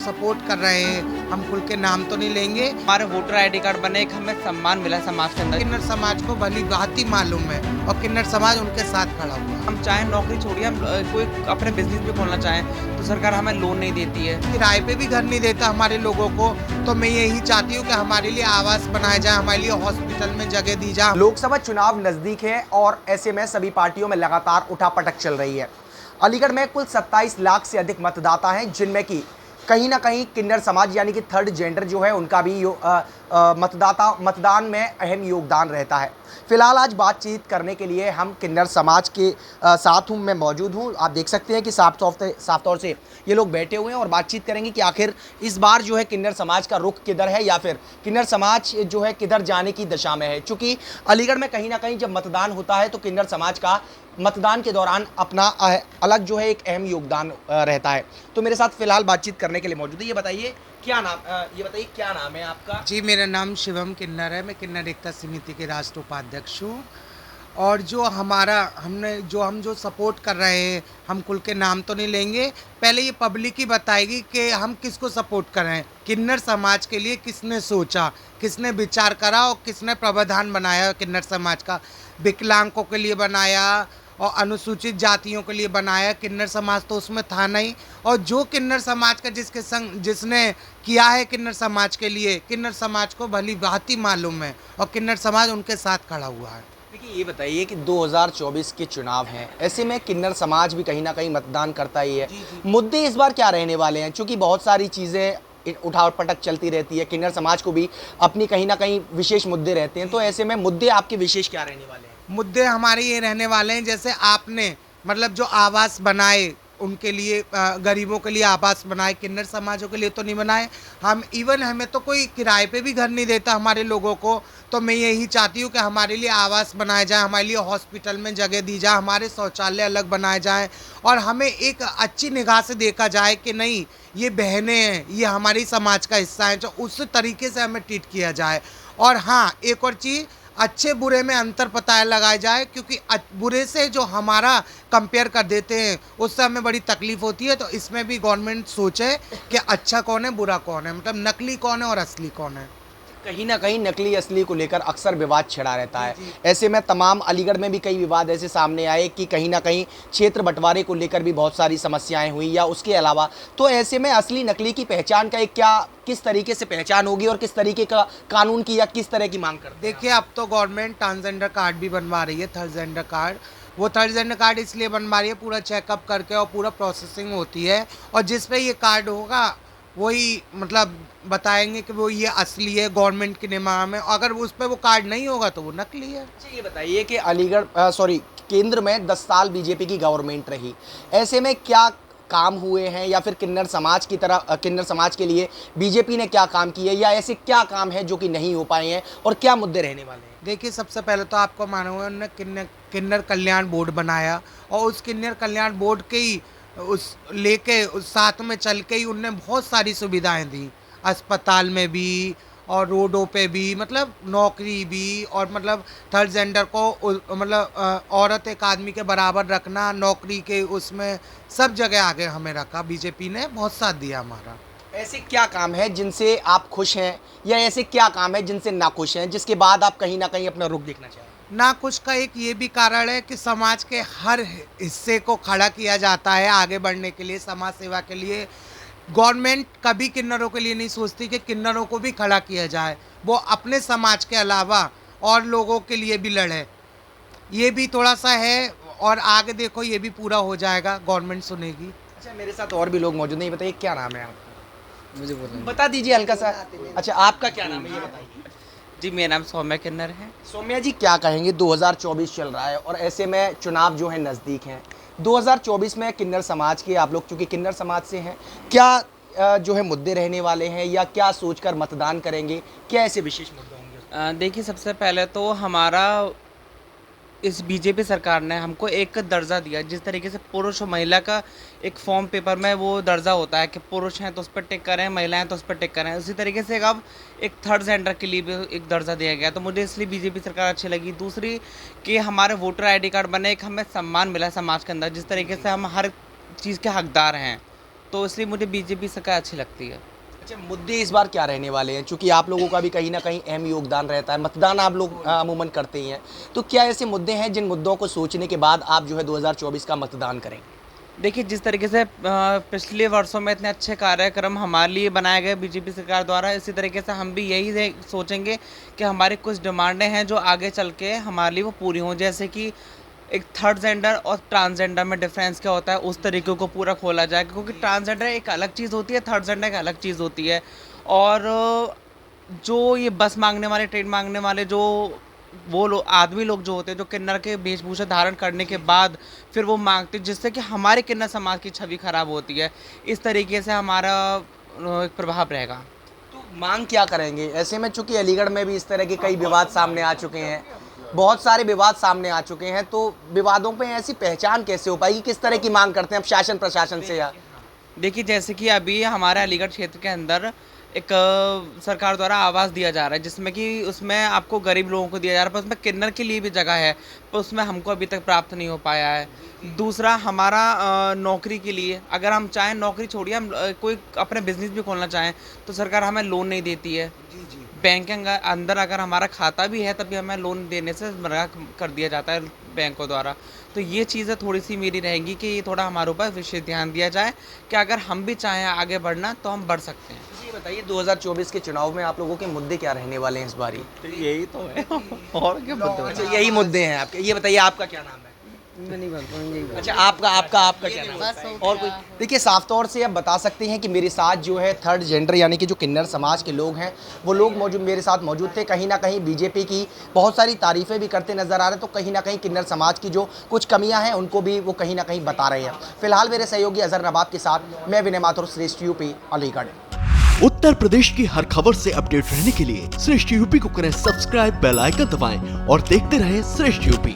Support कर रहे हैं, हम खुल के नाम तो नहीं लेंगे। हमारे वोटर आईडी कार्ड बने, एक हमें सम्मान मिला समाज के अंदर। किन्नर समाज को भली भांति मालूम है और किन्नर समाज उनके साथ खड़ा हुआ है। हम चाहें नौकरी छोड़िए, हम कोई अपने बिजनेस भी खोलना चाहें तो सरकार हमें लोन नहीं देती है। किराए पे भी घर नहीं देता हमारे लोगों को, तो मैं यही चाहती हूँ कि हमारे लिए आवास बनाया जाए, हमारे लिए हॉस्पिटल में जगह दी जाए। लोकसभा चुनाव नजदीक है और ऐसे में सभी पार्टियों में लगातार उठापटक चल रही है। अलीगढ़ में कुल 27 लाख से अधिक मतदाता हैं, जिनमें कि कहीं ना कहीं किन्नर समाज यानी कि थर्ड जेंडर जो है उनका भी मतदान में अहम योगदान रहता है। फिलहाल आज बातचीत करने के लिए हम किन्नर समाज के साथ मैं मौजूद हूं। आप देख सकते हैं कि साफ तौर से ये लोग बैठे हुए हैं और बातचीत करेंगे कि आखिर इस बार जो है किन्नर समाज का रुख किधर है या फिर किन्नर समाज जो है किधर जाने की दशा में है। चूँकि अलीगढ़ में कहीं ना कहीं जब मतदान होता है तो किन्नर समाज का मतदान के दौरान अपना अलग जो है एक अहम योगदान रहता है। तो मेरे साथ फिलहाल बातचीत करने के लिए मौजूद है। ये बताइए क्या नाम है आपका? जी, मेरा नाम शिवम किन्नर है। मैं किन्नर एकता समिति के राष्ट्र उपाध्यक्ष हूँ। और जो हम जो सपोर्ट कर रहे हैं, हम खुल के नाम तो नहीं लेंगे, पहले ये पब्लिक ही बताएगी कि हम किसको सपोर्ट कर रहे हैं। किन्नर समाज के लिए किसने सोचा, किसने विचार करा और किसने प्रावधान बनाया किन्नर समाज का। विकलांगों के लिए बनाया और अनुसूचित जातियों के लिए बनाया। किन्नर समाज तो उसमें था नहीं। और जो किन्नर समाज का जिसने किया है किन्नर समाज के लिए, किन्नर समाज को भली भांति मालूम है और किन्नर समाज उनके साथ खड़ा हुआ है। देखिए, ये बताइए कि 2024 के चुनाव हैं, ऐसे में किन्नर समाज भी कहीं ना कहीं मतदान करता ही है। मुद्दे इस बार क्या रहने वाले हैं? क्योंकि बहुत सारी चीज़ें उठापटक चलती रहती है, किन्नर समाज को भी अपनी कहीं ना कहीं विशेष मुद्दे रहते हैं। तो ऐसे में मुद्दे आपके विशेष क्या रहने वाले हैं? मुद्दे हमारे ये रहने वाले हैं, जैसे आपने मतलब जो आवास बनाए उनके लिए, गरीबों के लिए आवास बनाए, किन्नर समाजों के लिए तो नहीं बनाए। हमें तो कोई किराए पे भी घर नहीं देता हमारे लोगों को। तो मैं यही चाहती हूँ कि हमारे लिए आवास बनाया जाए, हमारे लिए हॉस्पिटल में जगह दी जाए, हमारे शौचालय अलग बनाए जाए और हमें एक अच्छी निगाह से देखा जाए कि नहीं, ये बहनें हैं, ये हमारी समाज का हिस्सा है, जो उस तरीके से हमें ट्रीट किया जाए। और हाँ, एक और चीज़, अच्छे बुरे में अंतर पता लगाया जाए, क्योंकि बुरे से जो हमारा कंपेयर कर देते हैं उससे हमें बड़ी तकलीफ होती है। तो इसमें भी गवर्नमेंट सोचे कि अच्छा कौन है, बुरा कौन है, मतलब नकली कौन है और असली कौन है। कहीं ना कहीं नकली असली को लेकर अक्सर विवाद छिड़ा रहता है। ऐसे में तमाम अलीगढ़ में भी कई विवाद ऐसे सामने आए कि कहीं ना कहीं क्षेत्र बंटवारे को लेकर भी बहुत सारी समस्याएं हुई या उसके अलावा। तो ऐसे में असली नकली की पहचान का एक किस तरीके से पहचान होगी और किस तरीके का कानून की या किस तरह की मांग करते हैं? देखिए, अब तो गवर्नमेंट ट्रांसजेंडर कार्ड भी बनवा रही है, थर्ड जेंडर कार्ड। वो थर्ड जेंडर कार्ड इसलिए बनवा रही है, पूरा चेकअप करके और पूरा प्रोसेसिंग होती है, और जिस पे ये कार्ड होगा वही मतलब बताएंगे कि वो ये असली है गवर्नमेंट के नियम में। अगर उस पर वो कार्ड नहीं होगा तो वो नकली है। अच्छा, ये बताइए कि केंद्र में 10 साल बीजेपी की गवर्नमेंट रही, ऐसे में क्या काम हुए हैं या फिर किन्नर समाज के लिए बीजेपी ने क्या काम किए या ऐसे क्या काम है जो कि नहीं हो पाए हैं और क्या मुद्दे रहने वाले हैं? देखिए, सबसे पहले तो आपको मालूम है उन्होंने किन्नर कल्याण बोर्ड बनाया, और उस किन्नर कल्याण बोर्ड के ही उस साथ में चल के ही उनने बहुत सारी सुविधाएं दी, अस्पताल में भी और रोडों पे भी, मतलब नौकरी भी, और मतलब थर्ड जेंडर को मतलब औरत एक आदमी के बराबर रखना, नौकरी के उसमें सब जगह आगे हमें रखा। बीजेपी ने बहुत साथ दिया हमारा। ऐसे क्या काम है जिनसे आप खुश हैं या ऐसे क्या काम है जिनसे नाखुश हैं, जिसके बाद आप कहीं ना कहीं अपना रुख देखना चाहें? नाखुश का एक ये भी कारण है कि समाज के हर हिस्से को खड़ा किया जाता है आगे बढ़ने के लिए, समाज सेवा के लिए। गवर्नमेंट कभी किन्नरों के लिए नहीं सोचती कि किन्नरों को भी खड़ा किया जाए, वो अपने समाज के अलावा और लोगों के लिए भी लड़े। ये भी थोड़ा सा है, और आगे देखो ये भी पूरा हो जाएगा, गवर्नमेंट सुनेगी। अच्छा, मेरे साथ और भी लोग मौजूद हैं। ये बताइए क्या नाम है आपका? मुझे बोलना बता दीजिए हल्का सा। अच्छा, आपका क्या नाम है ये बताइए। जी, मेरा नाम सौम्या किन्नर है। सौम्या जी, क्या कहेंगे? 2024 चल रहा है और ऐसे में चुनाव जो है नज़दीक हैं। 2024 में किन्नर समाज के आप लोग चूँकि किन्नर समाज से हैं, क्या जो है मुद्दे रहने वाले हैं या क्या सोचकर मतदान करेंगे? क्या ऐसे विशेष मुद्दे होंगे? देखिए, सबसे पहले तो हमारा इस बीजेपी सरकार ने हमको एक दर्जा दिया। जिस तरीके से पुरुष और महिला का एक फॉर्म पेपर में वो दर्जा होता है कि पुरुष हैं तो उस पर टिक करें, महिलाएं तो उस पर टिक करें, उसी तरीके से अब एक थर्ड जेंडर के लिए भी एक दर्जा दिया गया। तो मुझे इसलिए बीजेपी सरकार अच्छी लगी। दूसरी कि हमारे वोटर आईडी कार्ड बने, एक हमें सम्मान मिला समाज के अंदर, जिस तरीके से हम हर चीज़ के हकदार हैं। तो इसलिए मुझे बीजेपी सरकार अच्छी लगती है। अच्छा, मुद्दे इस बार क्या रहने वाले हैं? चूंकि आप लोगों का भी कहीं ना कहीं अहम योगदान रहता है, मतदान आप लोग अमूमन करते ही हैं, तो क्या ऐसे मुद्दे हैं जिन मुद्दों को सोचने के बाद आप जो है 2024 का मतदान करेंगे? देखिए, जिस तरीके से पिछले वर्षों में इतने अच्छे कार्यक्रम हमारे लिए बनाए गए बीजेपी सरकार द्वारा, इसी तरीके से हम भी यही सोचेंगे कि हमारी कुछ डिमांडें हैं जो आगे चल के हमारे लिए वो पूरी हों। जैसे कि एक थर्ड जेंडर और ट्रांसजेंडर में डिफरेंस क्या होता है, उस तरीके को पूरा खोला जाए, क्योंकि ट्रांसजेंडर एक अलग चीज़ होती है, थर्ड जेंडर एक अलग चीज़ होती है। और जो ये बस मांगने वाले, ट्रेन मांगने वाले, जो वो लोग, आदमी लोग जो होते हैं, जो किन्नर के वेशभूषा धारण करने के बाद फिर वो मांगते हैं, जिससे कि हमारे किन्नर समाज की छवि खराब होती है। इस तरीके से हमारा एक प्रभाव रहेगा। तो मांग क्या करेंगे ऐसे में? चूंकि अलीगढ़ में भी इस तरह के कई विवाद सामने आ चुके हैं, बहुत सारे विवाद सामने आ चुके हैं, तो विवादों पे ऐसी पहचान कैसे हो पाएगी? किस तरह की मांग करते हैं आप शासन प्रशासन से? या देखिए, जैसे कि अभी हमारे अलीगढ़ क्षेत्र के अंदर एक सरकार द्वारा आवास दिया जा रहा है, जिसमें कि उसमें आपको गरीब लोगों को दिया जा रहा है, पर उसमें किन्नर के लिए भी जगह है, पर उसमें हमको अभी तक प्राप्त नहीं हो पाया है। दूसरा, हमारा नौकरी के लिए, अगर हम चाहें, नौकरी छोड़िए, हम कोई अपने बिजनेस भी खोलना चाहें तो सरकार हमें लोन नहीं देती है। बैंक के अंदर अगर हमारा खाता भी है, तभी हमें लोन देने से मना कर दिया जाता है बैंकों द्वारा। तो ये चीज़ें थोड़ी सी मेरी रहेंगी कि ये थोड़ा हमारे ऊपर विशेष ध्यान दिया जाए कि अगर हम भी चाहें आगे बढ़ना तो हम बढ़ सकते हैं। ये बताइए, 2024 के चुनाव में आप लोगों के मुद्दे क्या रहने वाले हैं इस बारी? यही तो है और क्या मुद्दे? अच्छा, यही मुद्दे हैं आपके। ये बताइए, आपका क्या नाम है? मैं नहीं बनता। अच्छा, आपका क्या नाम है? और कोई? देखिए, साफ तौर से आप बता सकते हैं कि मेरे साथ जो है थर्ड जेंडर यानी कि जो किन्नर समाज के लोग हैं, वो लोग मौजूद मेरे साथ मौजूद थे। कहीं ना कहीं बीजेपी की बहुत सारी तारीफें भी करते नजर आ रहे हैं, तो कहीं ना कहीं किन्नर समाज की जो कुछ कमियां हैं उनको भी वो कहीं ना कहीं बता रहे हैं। फिलहाल मेरे सहयोगी अजहर नवाब के साथ मैं विनय माथुर, श्रेष्ठ यूपी, अलीगढ़। उत्तर प्रदेश की हर खबर से अपडेट रहने के लिए श्रेष्ठ यूपी को करें सब्सक्राइब, बेल आइकन दबाएं और देखते रहें श्रेष्ठ यूपी।